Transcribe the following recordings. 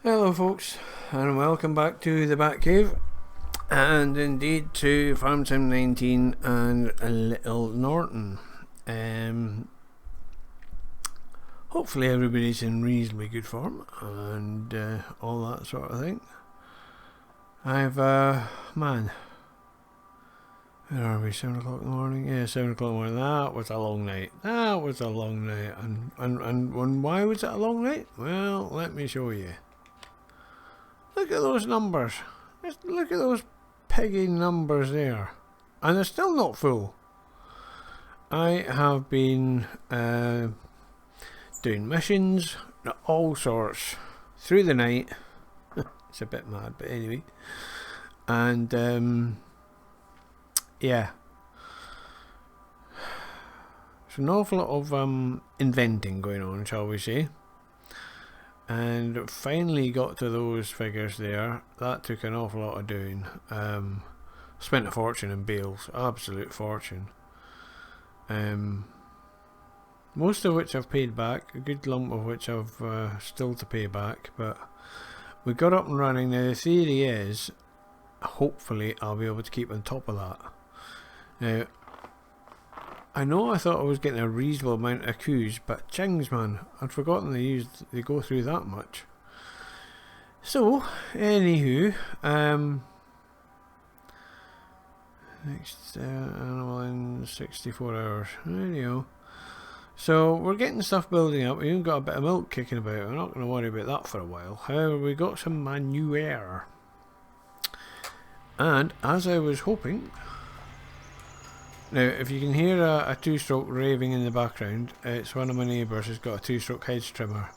Hello folks, and welcome back to the Batcave, and indeed to Farm Sim 19 and a little Norton. Hopefully everybody's in reasonably good form, and all that sort of thing. Man, where are we, 7 o'clock in the morning? Yeah, 7 o'clock in the morning. That was a long night. And why was it a long night? Well, let me show you. Look at those numbers. Just look at those piggy numbers there. And they're still not full. I have been doing missions, all sorts, through the night. It's a bit mad, but anyway. And yeah. There's an awful lot of inventing going on, shall we say. And finally got to those figures there. That took an awful lot of doing. Spent a fortune in bales, absolute fortune. Most of which I've paid back, a good lump of which I've still to pay back, but we got up and running. Now the theory is, hopefully I'll be able to keep on top of that. Now, I know I thought I was getting a reasonable amount of coups, but chings, man, I'd forgotten they go through that much. So, anywho, next animal in 64 hours. There you go. So we're getting stuff building up. We even got a bit of milk kicking about. We're not going to worry about that for a while. However, we got some manure, and as I was hoping. Now, if you can hear a two-stroke raving in the background, it's one of my neighbours who's got a two-stroke hedge trimmer.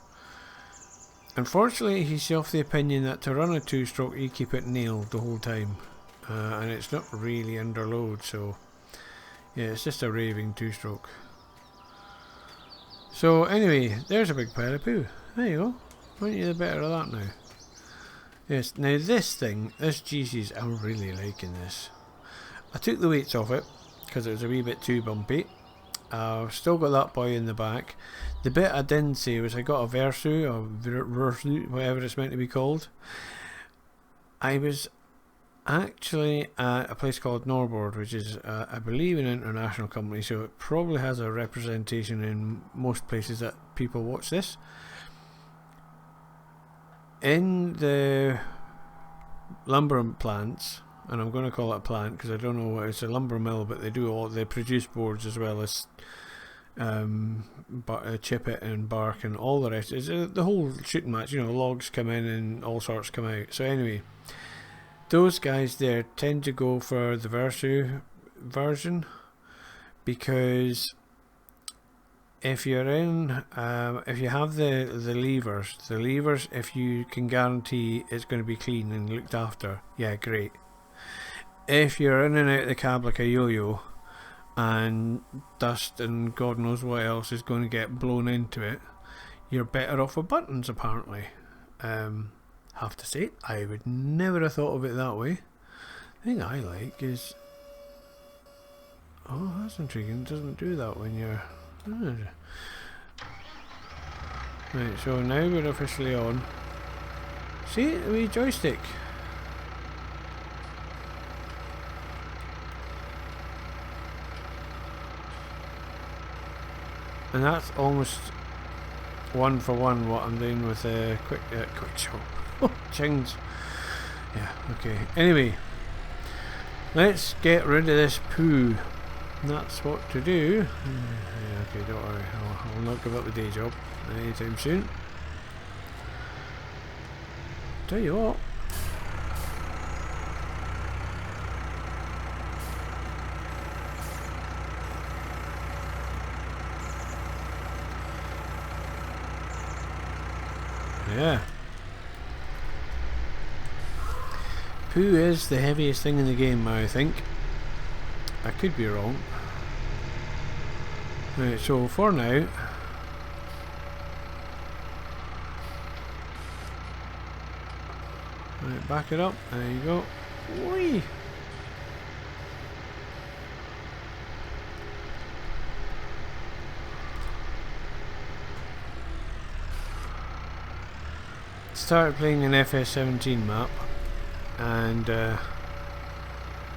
Unfortunately, he's of the opinion that to run a two-stroke, you keep it nailed the whole time. And it's not really under load, so yeah, it's just a raving two-stroke. So anyway, there's a big pile of poo. There you go. Aren't you the better of that now? Yes, now this thing, this GC's, I'm really liking this. I took the weights off it because it was a wee bit too bumpy. I've still got that boy in the back. The bit I didn't say was I got a Versu, or Versu, whatever it's meant to be called. I was actually at a place called Norboard, which is I believe an international company, so it probably has a representation in most places that people watch this. In the lumber plants, and I'm going to call it a plant because I don't know what it's, a lumber mill, but they produce boards as well as chip it and bark and all the rest. It's the whole shooting match, you know, logs come in and all sorts come out. So anyway, those guys there tend to go for the Versu version because if you're in, if you have the levers, if you can guarantee it's going to be clean and looked after, yeah, great. If you're in and out of the cab like a yo-yo and dust and God knows what else is going to get blown into it, you're better off with buttons apparently. Have to say, I would never have thought of it that way. The thing I like is, oh, that's intriguing. It doesn't do that when you're right. So now we're officially on. See the wee joystick. And that's almost one for one what I'm doing with a quick show. Oh, chings. Yeah, okay. Anyway, let's get rid of this poo. That's what to do. Yeah, okay, don't worry. I'll not give up the day job anytime soon. Tell you what. Yeah. Poo is the heaviest thing in the game, I think. I could be wrong. Right, so for now, right, back it up. There you go. Whee! started playing an FS17 map, and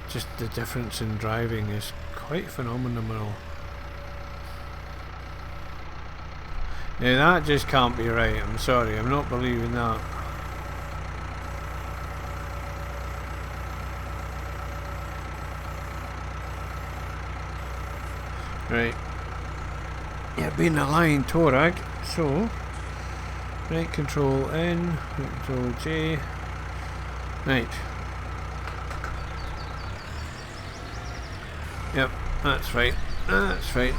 just the difference in driving is quite phenomenal. Now that just can't be right. I'm sorry, I'm not believing that. Right. Yeah, being a lying torag, so right control N, right control J. Right. Yep, that's right. That's right.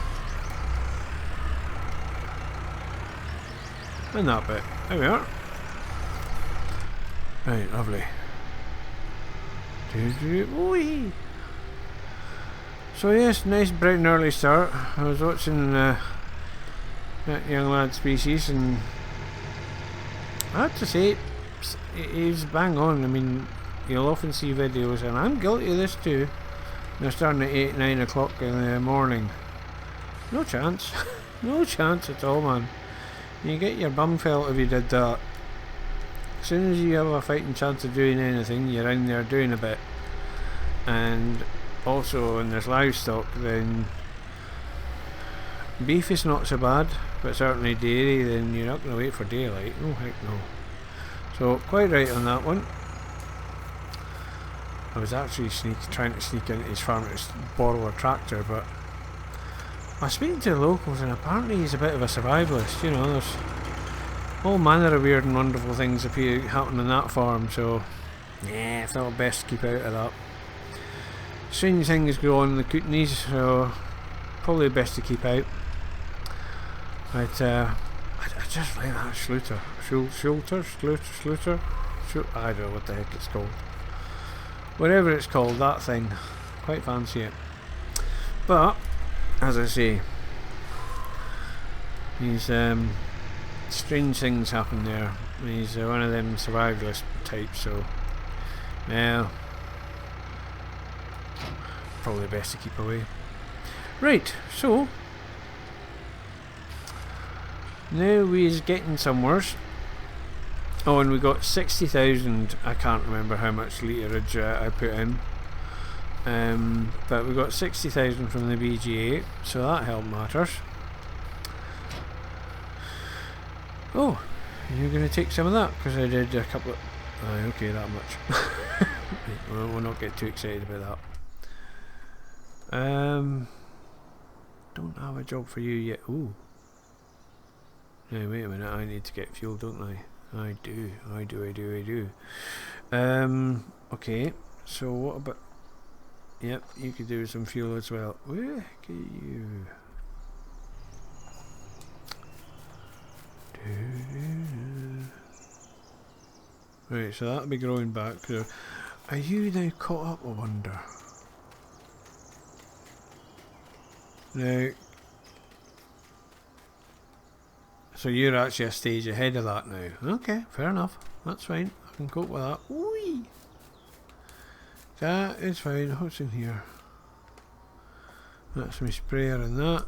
And that bit. There we are. Right, lovely. Wee. So yes, nice bright and early start. I was watching that young lad Species, and I have to say, he's bang on. I mean, you'll often see videos, and I'm guilty of this too. They're starting at 8, 9 o'clock in the morning. No chance. No chance at all, man. You get your bum felt if you did that. As soon as you have a fighting chance of doing anything, you're in there doing a bit. And also, when there's livestock, then beef is not so bad, but certainly dairy, then you're not going to wait for daylight. Oh heck no. So quite right on that one. I was actually trying to sneak into his farm to borrow a tractor, but I was speaking to the locals, and apparently he's a bit of a survivalist. You know, there's all manner of weird and wonderful things happen on that farm, so yeah, I thought best keep out of that. Strange things go on in the Kootenays, so probably best to keep out. But I just like that Schluter. Schluter? I don't know what the heck it's called. Whatever it's called, that thing. Quite fancy it. But, as I say, these strange things happen there. He's one of them survivalist types, so yeah, probably best to keep away. Right, so now we's getting somewheres. Oh, and we got 60,000. I can't remember how much literage I put in, but we got 60,000 from the BGA, so that helped matters. Oh, you're going to take some of that because I did a couple of. Okay, that much. We'll not get too excited about that. Don't have a job for you yet. Ooh. Now wait a minute. I need to get fuel, don't I? I do. Okay, so what about... Yep, you could do some fuel as well. Where are you? Right, so that'll be growing back. So are you now caught up, I wonder? Now... So you're actually a stage ahead of that now. Okay, fair enough. That's fine. I can cope with that. Whee! That is fine. What's in here? That's my sprayer and that.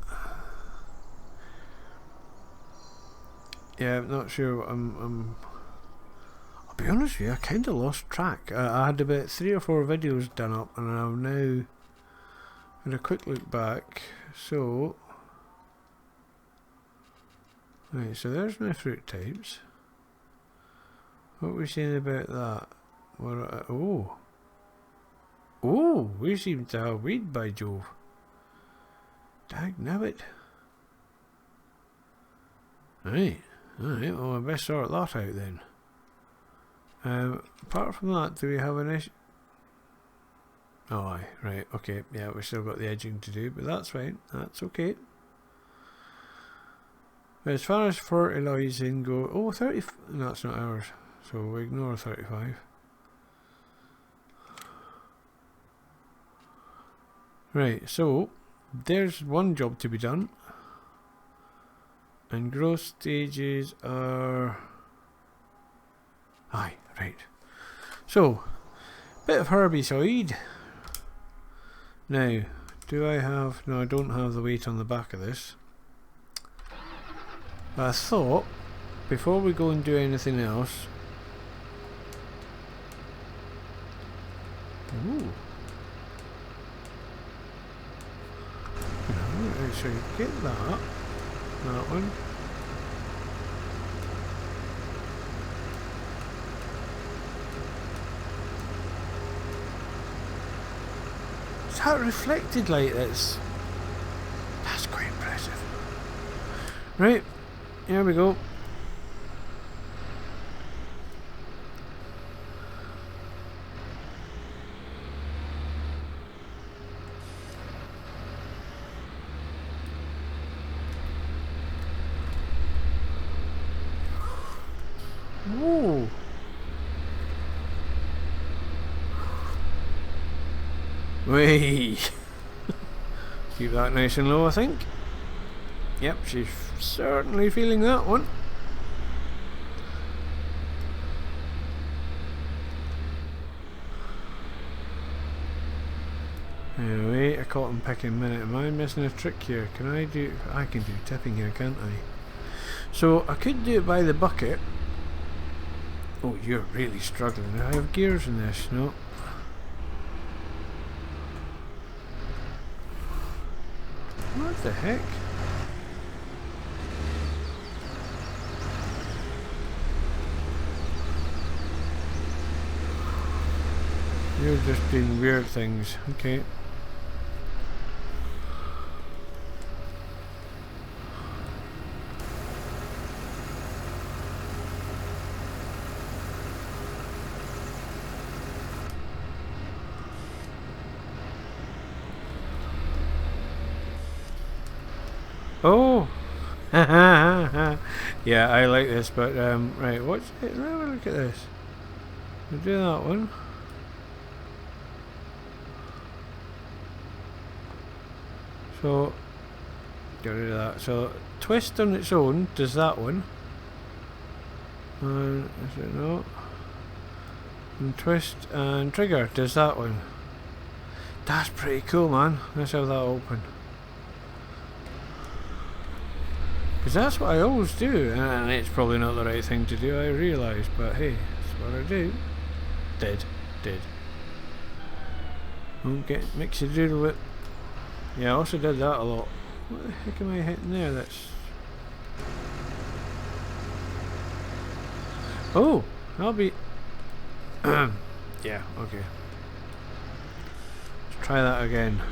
Yeah, I'm not sure what I'll be honest with you, I kinda lost track. I had about 3 or 4 videos done up, and I've now had a quick look back. So right, so there's my fruit types. What are we saying about that? Oh, we seem to have weed, by Jove. Dagnabbit. Right, well I best sort that out then. Apart from that, do we have an issue? Oh aye, right, okay, yeah, we've still got the edging to do, but that's fine, that's okay. As far as fertilising go, oh 30, no, that's not ours, so we ignore 35. Right, so there's one job to be done, and growth stages are... Aye, right. So, bit of herbicide. Now, do I have... No, I don't have the weight on the back of this. But I thought, before we go and do anything else, so you get that. That one. Is that reflected light? That's quite impressive. Right, here we go. Whoa. Whee! Keep that nice and low, I think. Yep, she's certainly feeling that one. Anyway, a cotton picking minute. Am I missing a trick here? I can do tipping here, can't I? So I could do it by the bucket. Oh, you're really struggling. I have gears in this, no? What the heck? You're just doing weird things. Okay. Oh! Yeah, I like this, but right, what's it? Have a look at this. We'll do that one. So, get rid of that. So, twist on its own does that one. And is it not? And twist and trigger does that one. That's pretty cool, man. Let's have that open. Because that's what I always do, and it's probably not the right thing to do, I realise, but hey, that's what I do. Did. Don't get mix-a-doodle with. Yeah, I also did that a lot. What the heck am I hitting there? That's. Oh! I'll be. Yeah, okay. Let's try that again.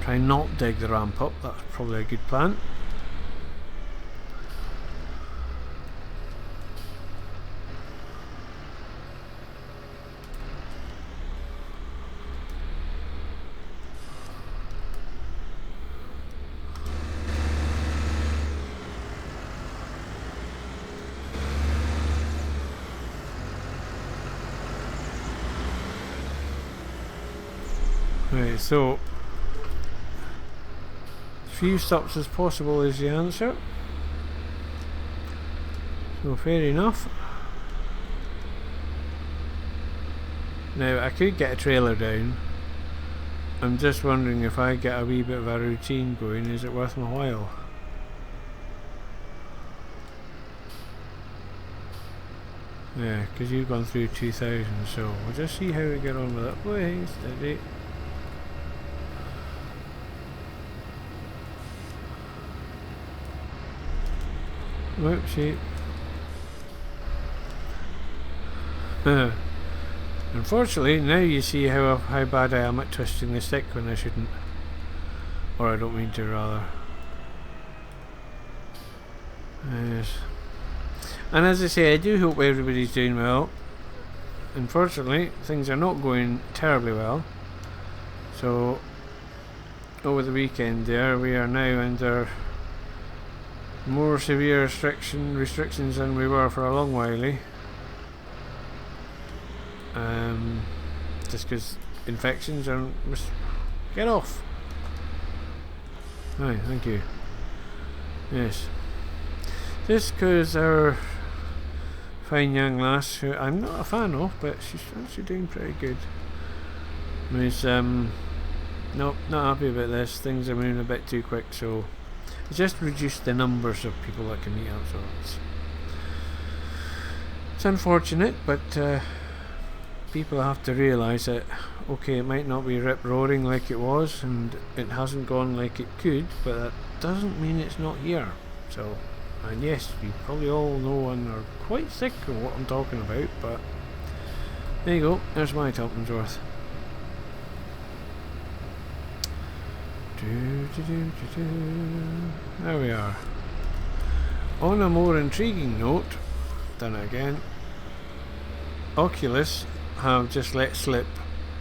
Try not dig the ramp up, that's probably a good plan. Right, so few stops as possible is the answer. So fair enough. Now I could get a trailer down. I'm just wondering if I get a wee bit of a routine going, is it worth my while? Yeah, because you've gone through 2000, so we'll just see how we get on with it. Way steady. Whoopsie. Unfortunately, now you see how bad I am at twisting the stick when I shouldn't. Or I don't mean to, rather. Yes. And as I say, I do hope everybody's doing well. Unfortunately, things are not going terribly well. So, over the weekend there, we are now under more severe restrictions than we were for a long while. Just because infections are. Get off! Right, thank you. Yes. Just because our fine young lass, who I'm not a fan of, but she's actually doing pretty good, is nope, not happy about this. Things are moving a bit too quick, so it's just reduced the numbers of people that can meet up, so it's unfortunate, but people have to realise that Okay, it might not be rip-roaring like it was, and it hasn't gone like it could, but that doesn't mean it's not here. So, and yes, you probably all know and are quite sick of what I'm talking about, but there you go, there's my tuppence worth. There we are. On a more intriguing note, done it again, Oculus have just let slip,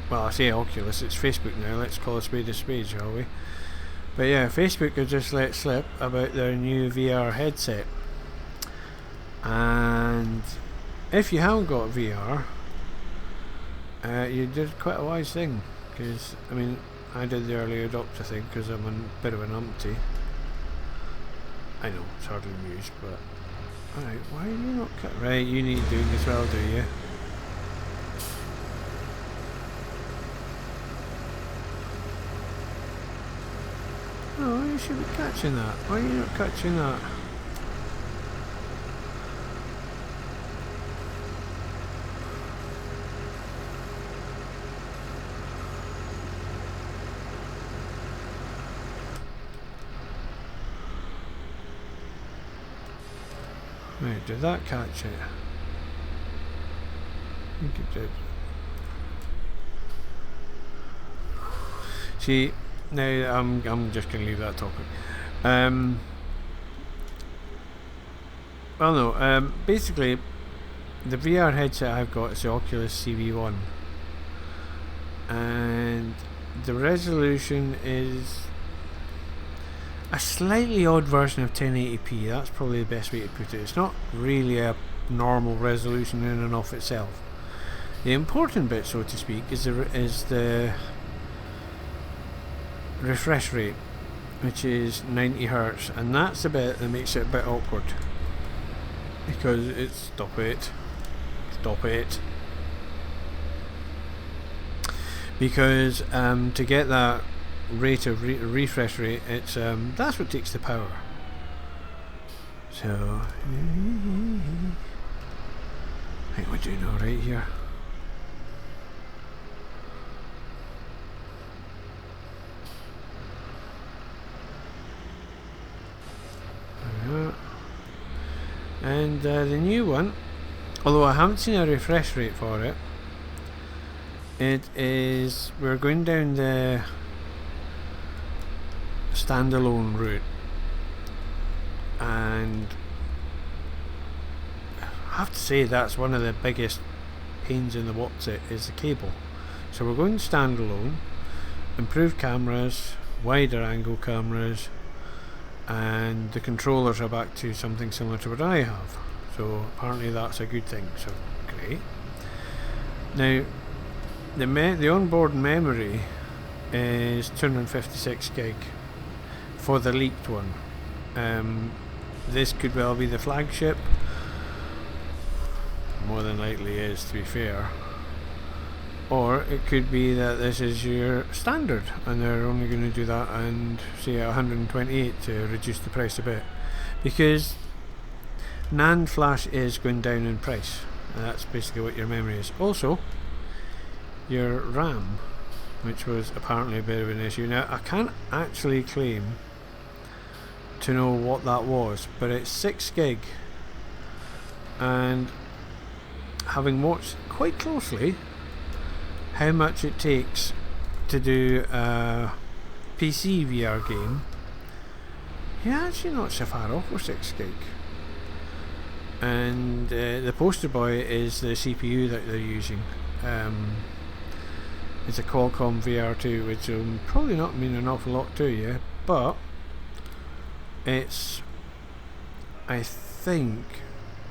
well, I say Oculus, it's Facebook now, let's call a spade, shall we? But yeah, Facebook have just let slip about their new VR headset. And if you haven't got VR, you did quite a wise thing, because, I mean, I did the early adopter thing because I'm a bit of an umpty. I know, it's hardly news, but... Alright, why are you not cut? Right, you need doing as well, do you? Oh, you should be catching that. Why are you not catching that? Right, did that catch it? I think it did. See, now I'm just going to leave that topic. Well, no. Basically, the VR headset I've got is the Oculus CV1, and the resolution is a slightly odd version of 1080p. That's probably the best way to put it. It's not really a normal resolution in and of itself. The important bit, so to speak, is the refresh rate, which is 90 Hz, and that's the bit that makes it a bit awkward, because it's stop it, because to get that rate of refresh rate, it's that's what takes the power. So I think we're doing all right here. And the new one, although I haven't seen a refresh rate for it, we're going down the standalone route, and I have to say that's one of the biggest pains in the what's it is the cable. So we're going standalone, improved cameras, wider angle cameras, and the controllers are back to something similar to what I have, so apparently that's a good thing, so great. Now the onboard memory is 256 gig for the leaked one. This could well be the flagship, more than likely is, to be fair, or it could be that this is your standard and they're only going to do that and say 128 to reduce the price a bit, because NAND flash is going down in price, and that's basically what your memory is. Also your RAM, which was apparently a bit of an issue. Now I can't actually claim to know what that was, but it's 6 gig, and having watched quite closely how much it takes to do a PC VR game, you're actually not so far off with 6 gig. And the poster boy is the CPU that they're using. It's a Qualcomm VR2, which will probably not mean an awful lot to you, but it's, I think,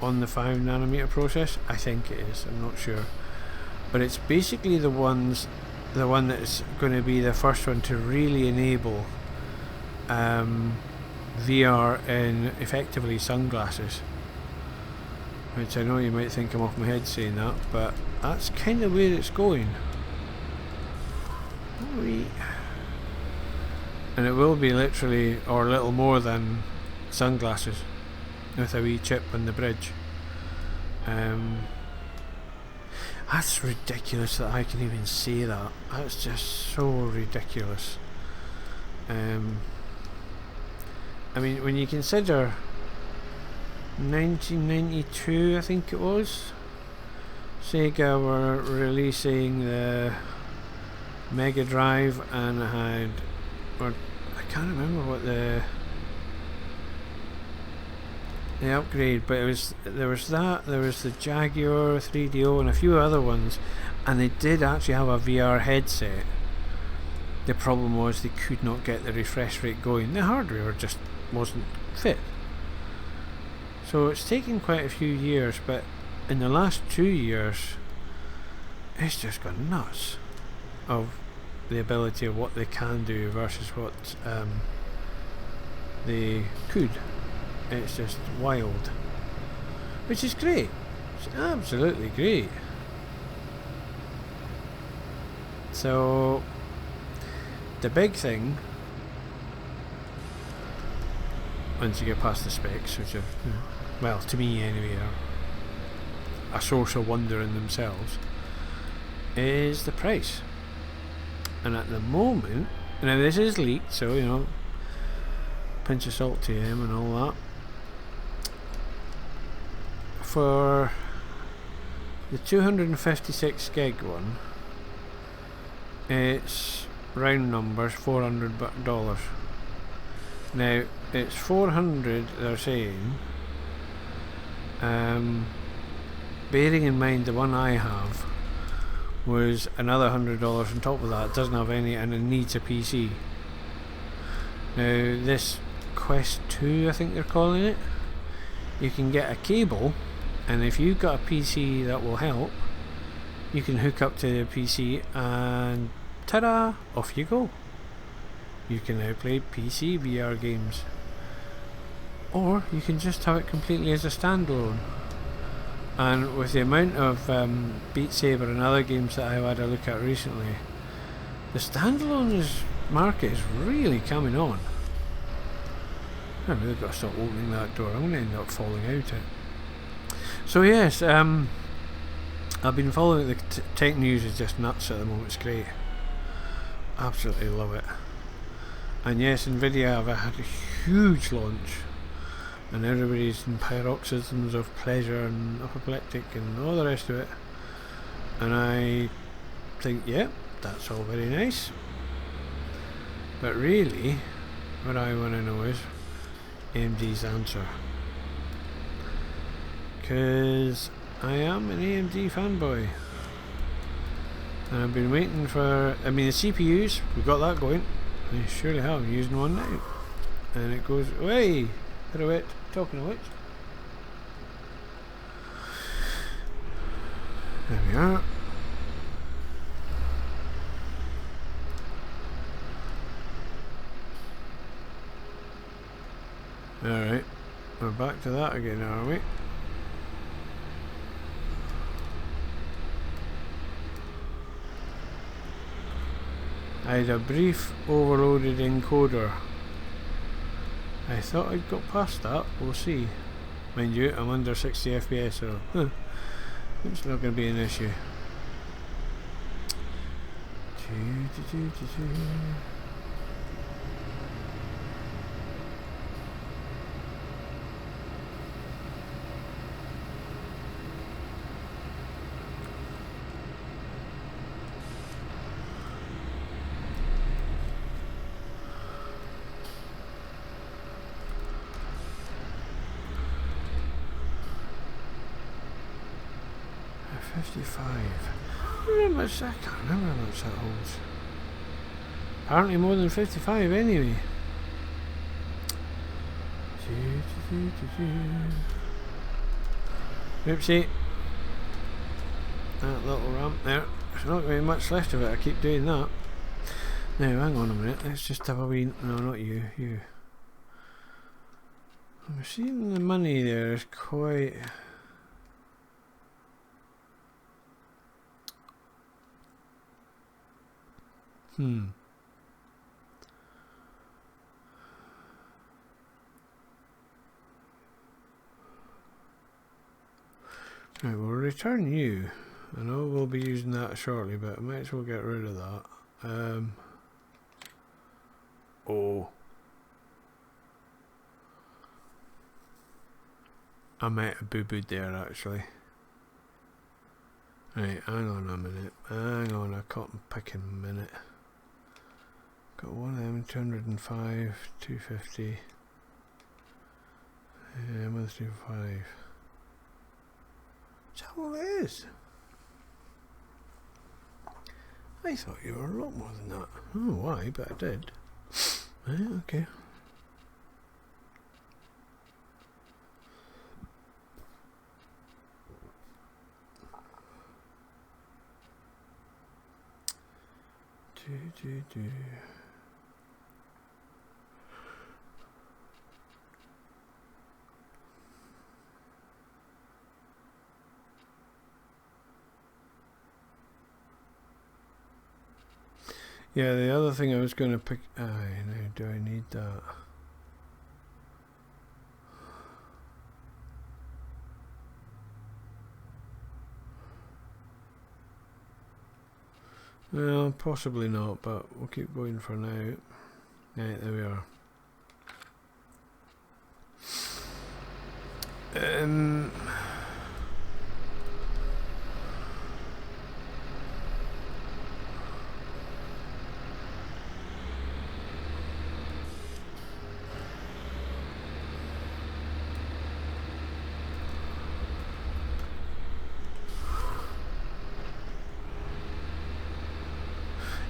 on the 5nm process. I think it is, I'm not sure. But it's basically the one that's going to be the first one to really enable VR in effectively sunglasses, which I know you might think I'm off my head saying that, but that's kind of where it's going. And it will be literally, or a little more than sunglasses, with a wee chip on the bridge. That's ridiculous that I can even say that. That's just so ridiculous. I mean, when you consider 1992, I think it was, Sega were releasing the Mega Drive and had, or I can't remember what the upgrade, but there was the Jaguar 3DO and a few other ones, and they did actually have a VR headset. The problem was they could not get the refresh rate going. The hardware just wasn't fit. So it's taken quite a few years, but in the last 2 years it's just gone nuts of the ability of what they can do versus what they could. It's just wild, which is great. It's absolutely great. So the big thing, once you get past the specs, which are, well, to me anyway, are a source of wonder in themselves, is the price. And at the moment, now this is leaked, so you know, pinch of salt to them and all that. For the 256 gig one, it's round numbers $400. Now it's 400 they're saying, bearing in mind the one I have was another $100 on top of that. It doesn't have any and it needs a PC. Now this Quest 2, I think they're calling it, you can get a cable, and if you've got a PC that will help, you can hook up to the PC and ta-da, off you go. You can now play PC VR games, or you can just have it completely as a standalone. And with the amount of Beat Saber and other games that I've had a look at recently, the standalone market is really coming on. I've really got to stop opening that door. I'm going to end up falling out it. So yes, I've been following the tech news. Is just nuts at the moment. It's great. Absolutely love it. And yes, Nvidia have had a huge launch, and everybody's in paroxysms of pleasure and apoplectic and all the rest of it. And I think, yeah, that's all very nice. But really, what I want to know is AMD's answer. Because I am an AMD fanboy. And I've been waiting for, I mean, the CPUs, we've got that going. I surely have. I'm using one now. And it goes, away! Pirouette. Talking of which. There we are. Alright. We're back to that again, are we? I had a brief overloaded encoder. I thought I'd got past that. We'll see. Mind you, I'm under 60 FPS, so it's not going to be an issue. How much? I can't remember how much that holds. Apparently more than 55 anyway. Oopsie. That little ramp there. There's not going to be much left of it. I keep doing that. Now hang on a minute. Let's just have a wee. No, not you. You. I'm seeing the money there is quite. Right, we'll return you. I know we'll be using that shortly, but I might as well get rid of that. Oh. I might have boo-booed there actually. Right, hang on a minute. Hang on a cotton picking minute. Got one of them, 205, 250. 135. Is that all it is? I thought you were a lot more than that. I don't know why, but I did. Right, okay. Do. Yeah, the other thing I was going to pick. Now, do I need that? Well, possibly not, but we'll keep going for now. Right, there we are.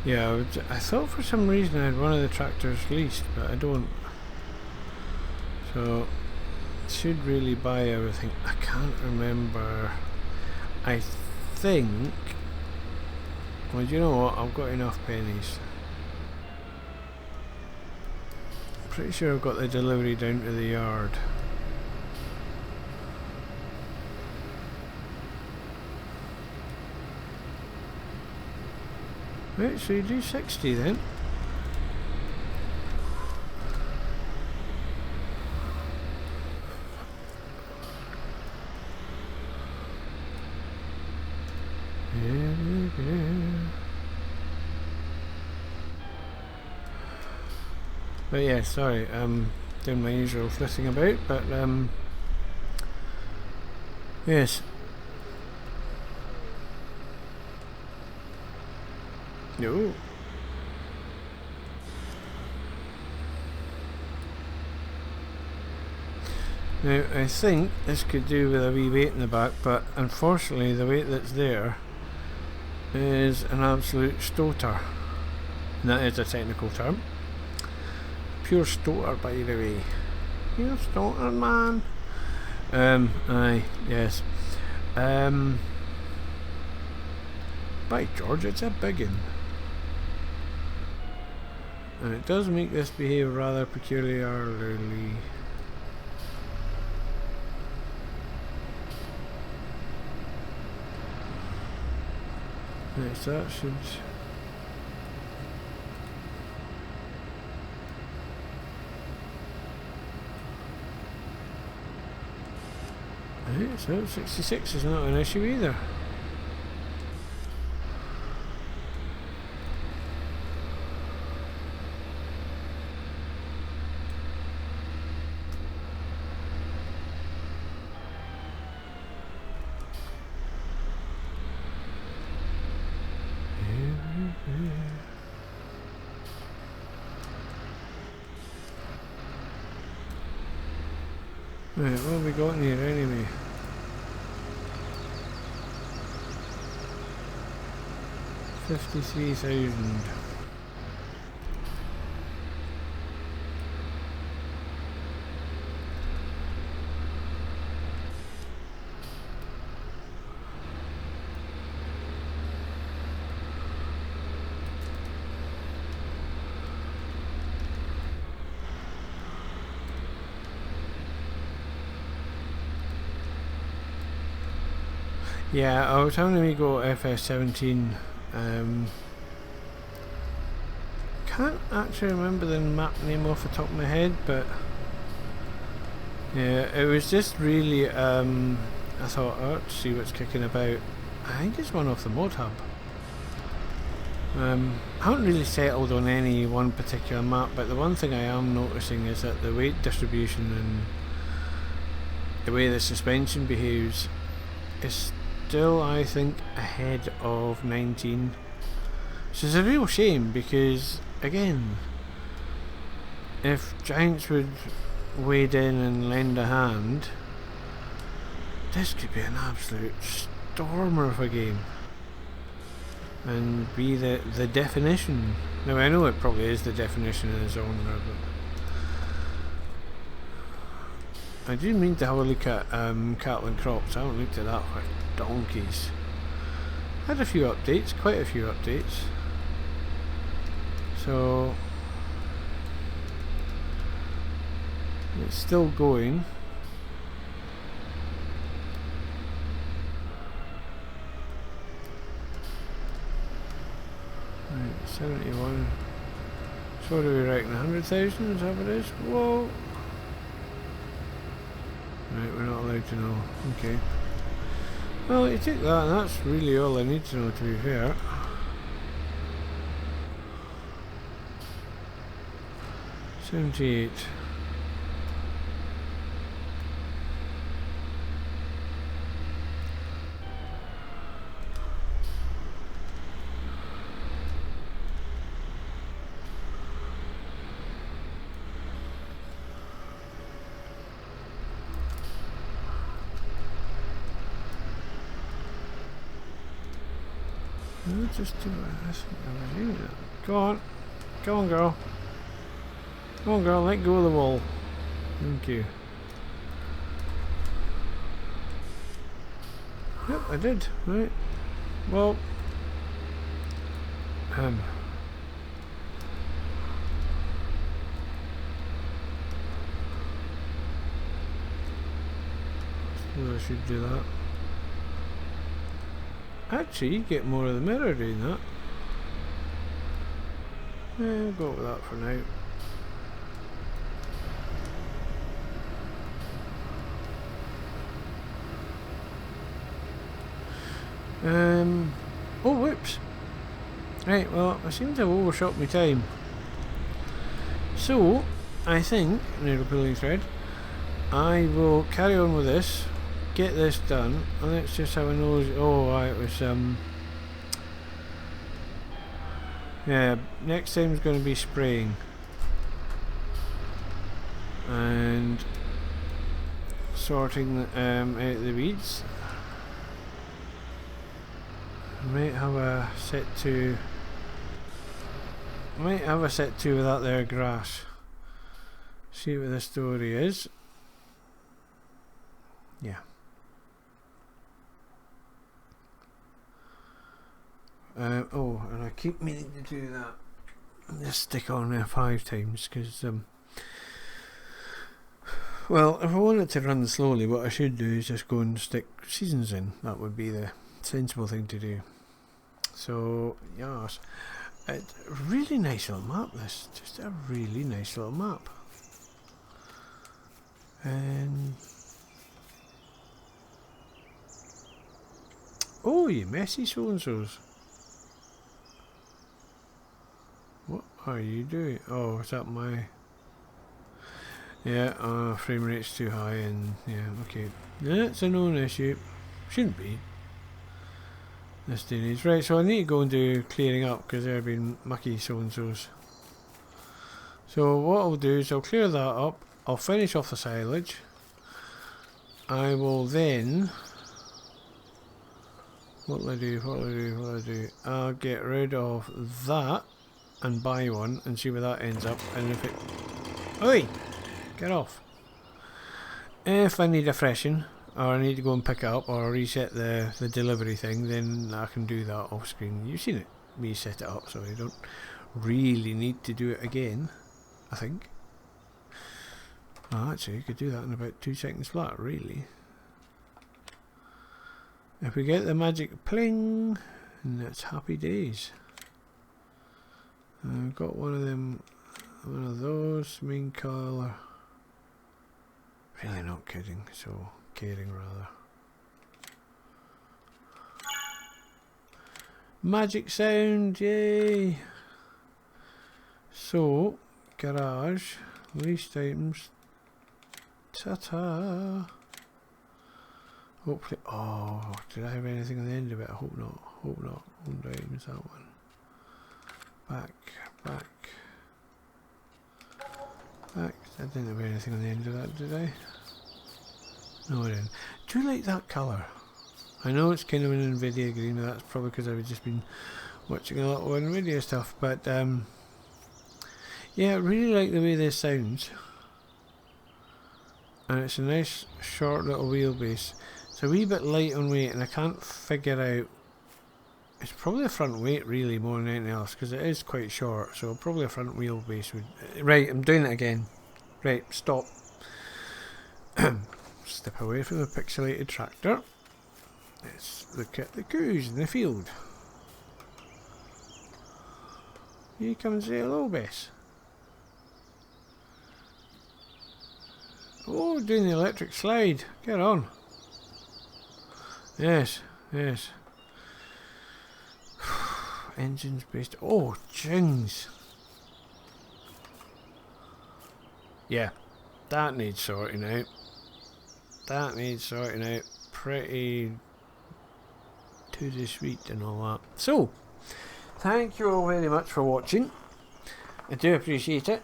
Yeah, I thought for some reason I had one of the tractors leased, but I don't. So, should really buy everything. I can't remember. I think. Well, you know what? I've got enough pennies. Pretty sure I've got the delivery down to the yard. Right, so you do 60 then. But yeah, sorry, doing my usual flitting about, but yes. No. Now, I think this could do with a wee weight in the back, but unfortunately the weight that's there is an absolute stoter. And that is a technical term. Pure stoter, by the way. Pure stoter, man. Aye, yes. By George, it's a biggin. And it does make this behave rather peculiarly. Right, so that should. Right, so 66 is not an issue either. Right, what have we got in here anyway? $53,000. Yeah, I was having to go FS17. Can't actually remember the map name off the top of my head, but yeah, it was just really. I thought, oh, let's see what's kicking about. I think it's one off the mod hub. I haven't really settled on any one particular map, but the one thing I am noticing is that the weight distribution and the way the suspension behaves is still, I think, ahead of 19. Which is a real shame because, again, if Giants would wade in and lend a hand, this could be an absolute stormer of a game. And be the definition. Now I know it probably is the definition in the genre, but I do mean to have a look at Cattle and Crops. I haven't looked at that for donkeys. Had a few updates, quite a few updates. So it's still going. Right, 71. So what do we reckon? 100,000? Is that what it is? Whoa! Right, we're not allowed to know. Okay. Well, you take that, and that's really all I need to know, to be fair. $78. Let's just do this. Go on. Go on, girl. Come on, girl, let go of the wall. Thank you. Yep, I did. Right. Well. So I should do that. Actually, you get more of the mirror doing that. Yeah, I'll go with that for now. Oh, whoops. Right, well, I seem to have overshot my time. So, I think, neural pulling thread, I will carry on with this, get this done, and let's just have a nose. Oh, it was, yeah, next time's going to be spraying. And sorting out the weeds. Might have a set to with that there grass. See what the story is. Yeah. Oh, and I keep meaning to do that. Just stick on there 5 times because well, if I wanted to run slowly, what I should do is just go and stick seasons in. That would be the sensible thing to do. So yes, it's a really nice little map. This just a really nice little map. And oh, you messy so and so's. What are you doing? Oh, is that my? Yeah, frame rate's too high, and yeah, okay, that's a known issue. Shouldn't be. This day and age. Right, so I need to go and do clearing up because there have been mucky so-and-sos. So what I'll do is I'll clear that up, I'll finish off the silage. I will then... What'll I do? I'll get rid of that and buy one and see where that ends up, and if it... Oi! Get off! If I need a freshen, or I need to go and pick it up or reset the delivery thing, then I can do that off screen. You've seen it, me set it up, so I don't really need to do it again, I think. Oh, actually, you could do that in about 2 seconds flat, really. If we get the magic pling, and that's happy days. I've got one of those, main colour. Really not kidding, so caring rather. Magic sound, yay! So, garage, leased items, ta-ta! Hopefully, oh, did I have anything on the end of it? I hope not, hope not. Owned items, that one. Back. I didn't have anything on the end of that, did I? No, I didn't. Do you like that colour? I know it's kind of an Nvidia green, but that's probably because I've just been watching a lot of Nvidia stuff, but yeah, I really like the way this sounds. And it's a nice short little wheelbase. It's a wee bit light on weight, and I can't figure out. It's probably a front weight really more than anything else, because it is quite short, so probably a front wheelbase would... Right, I'm doing it again. Right, stop. Step away from the pixelated tractor. Let's look at the coos in the field. You come and say hello, Bess. Oh, doing the electric slide. Get on. Yes. Engines based. Oh, jings. Yeah, that needs sorting out. Pretty to the sweet and all that. So, thank you all very much for watching. I do appreciate it.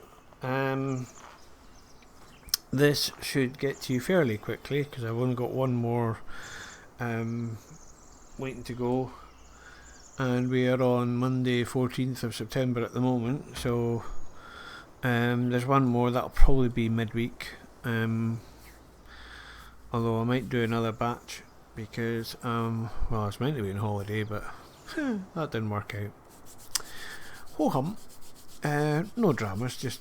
This should get to you fairly quickly because I've only got one more waiting to go. And we are on Monday 14th of September at the moment, so there's one more that'll probably be midweek, although I might do another batch because well, I was meant to be on holiday, but that didn't work out. Ho hum. No dramas, just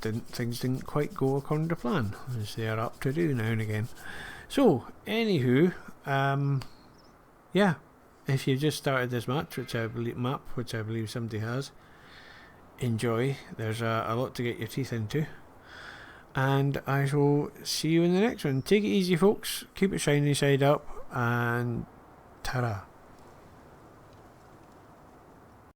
things didn't quite go according to plan, as they are up to do now and again. So anywho, yeah, if you just started this match, which I believe somebody has, enjoy. There's a lot to get your teeth into, and I shall see you in the next one. Take it easy, folks. Keep it shiny side up, and ta-ra.